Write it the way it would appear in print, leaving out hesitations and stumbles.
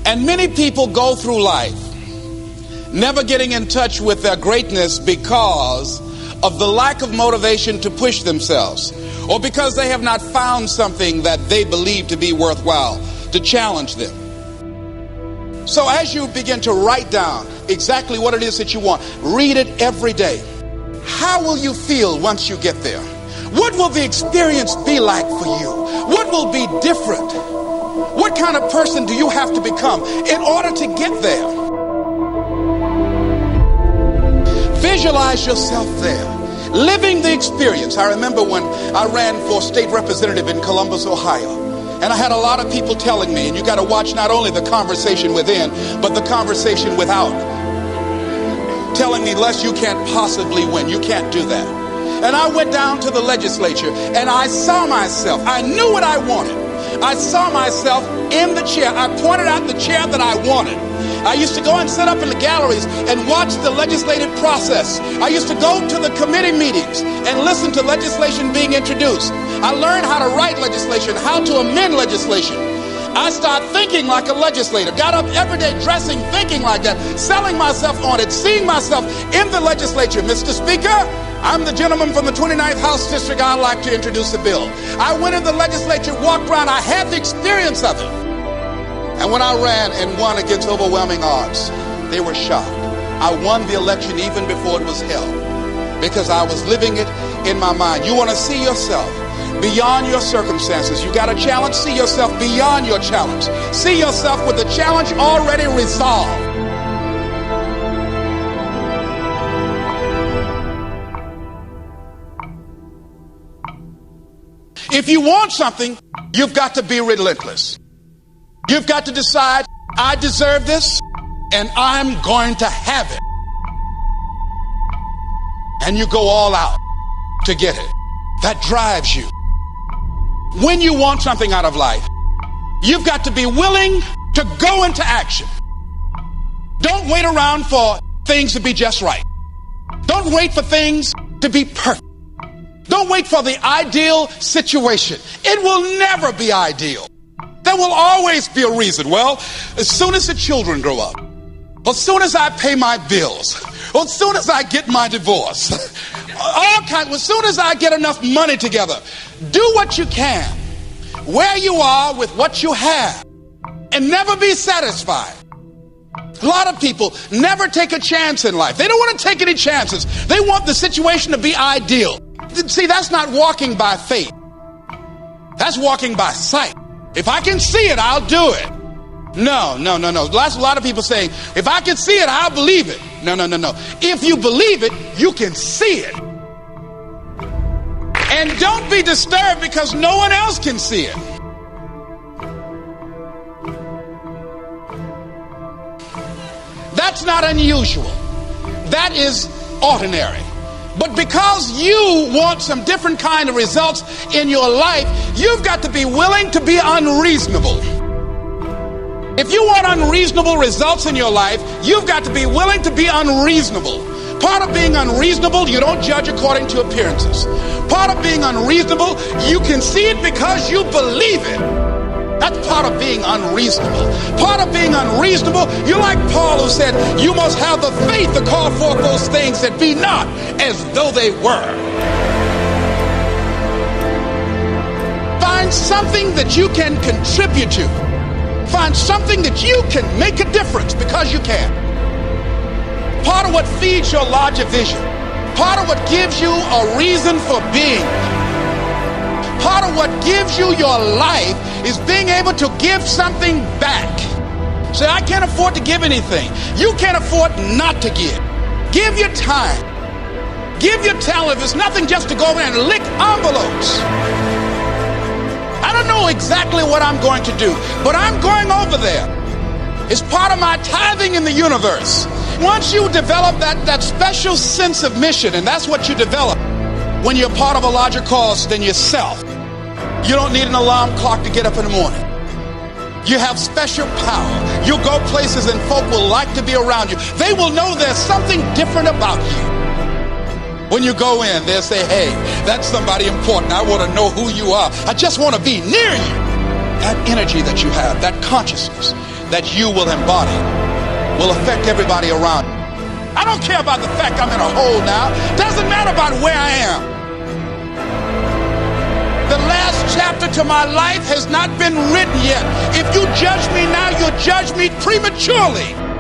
And many people go through life never getting in touch with their greatness because of the lack of motivation to push themselves, or because they have not found something that they believe to be worthwhile to challenge them. So as you begin to write down exactly what it is that you want, read it every day. How will you feel once you get there? What will the experience be like for you? What will be different? What kind of person do you have to become in order to get there? Visualize yourself there, living the experience. I remember when I ran for state representative in Columbus, Ohio, and I had a lot of people telling me, and you got to watch not only the conversation within, but the conversation without, telling me, Les, you can't possibly win. You can't do that. And I went down to the legislature and I saw myself. I knew what I wanted. I saw myself in the chair. I pointed out the chair that I wanted. I used to go and sit up in the galleries and watch the legislative process. I used to go to the committee meetings and listen to legislation being introduced. I learned how to write legislation, how to amend legislation. I started thinking like a legislator, got up every day dressing, thinking like that, selling myself on it, seeing myself in the legislature. Mr. Speaker, I'm the gentleman from the 29th House District. I'd like to introduce a bill. I went in the legislature, walked around. I had the experience of it. And when I ran and won against overwhelming odds, they were shocked. I won the election even before it was held because I was living it in my mind. You want to see yourself beyond your circumstances. You got a challenge, see yourself beyond your challenge. See yourself with the challenge already resolved. If you want something, you've got to be relentless. You've got to decide, I deserve this, and I'm going to have it. And you go all out to get it. That drives you. When you want something out of life, you've got to be willing to go into action. Don't wait around for things to be just right. Don't wait for things to be perfect. Don't wait for the ideal situation. It will never be ideal. There will always be a reason. Well, as soon as the children grow up, as soon as I pay my bills, or as soon as I get my divorce, as soon as I get enough money together, do what you can, where you are with what you have, and never be satisfied. A lot of people never take a chance in life. They don't want to take any chances. They want the situation to be ideal. See, that's not walking by faith. That's walking by sight. If I can see it, I'll do it. No. That's a lot of people saying, if I can see it, I'll believe it. No. If you believe it, you can see it. And don't be disturbed because no one else can see it. That's not unusual. That is ordinary. But because you want some different kind of results in your life, you've got to be willing to be unreasonable. If you want unreasonable results in your life, you've got to be willing to be unreasonable. Part of being unreasonable, you don't judge according to appearances. Part of being unreasonable, you can see it because you believe it. That's part of being unreasonable. Part of being unreasonable, you're like Paul who said, you must have the faith to call forth those things that be not as though they were. Find something that you can contribute to. Find something that you can make a difference because you can. Part of what feeds your larger vision, part of what gives you a reason for being, part of what gives you your life is being able to give something back. Say, I can't afford to give anything. You can't afford not to give. Give your time. Give your talent. If it's nothing, just to go over and lick envelopes. I don't know exactly what I'm going to do, but I'm going over there. It's part of my tithing in the universe. Once you develop that special sense of mission, and that's what you develop when you're part of a larger cause than yourself. You don't need an alarm clock to get up in the morning. You have special power. You'll go places and folk will like to be around you. They will know there's something different about you. When you go in, they'll say, hey, that's somebody important. I want to know who you are. I just want to be near you. That energy that you have, that consciousness, that you will embody will affect everybody around. I don't care about the fact I'm in a hole now. Doesn't matter about where I am. The last chapter to my life has not been written yet. If you judge me now, you'll judge me prematurely.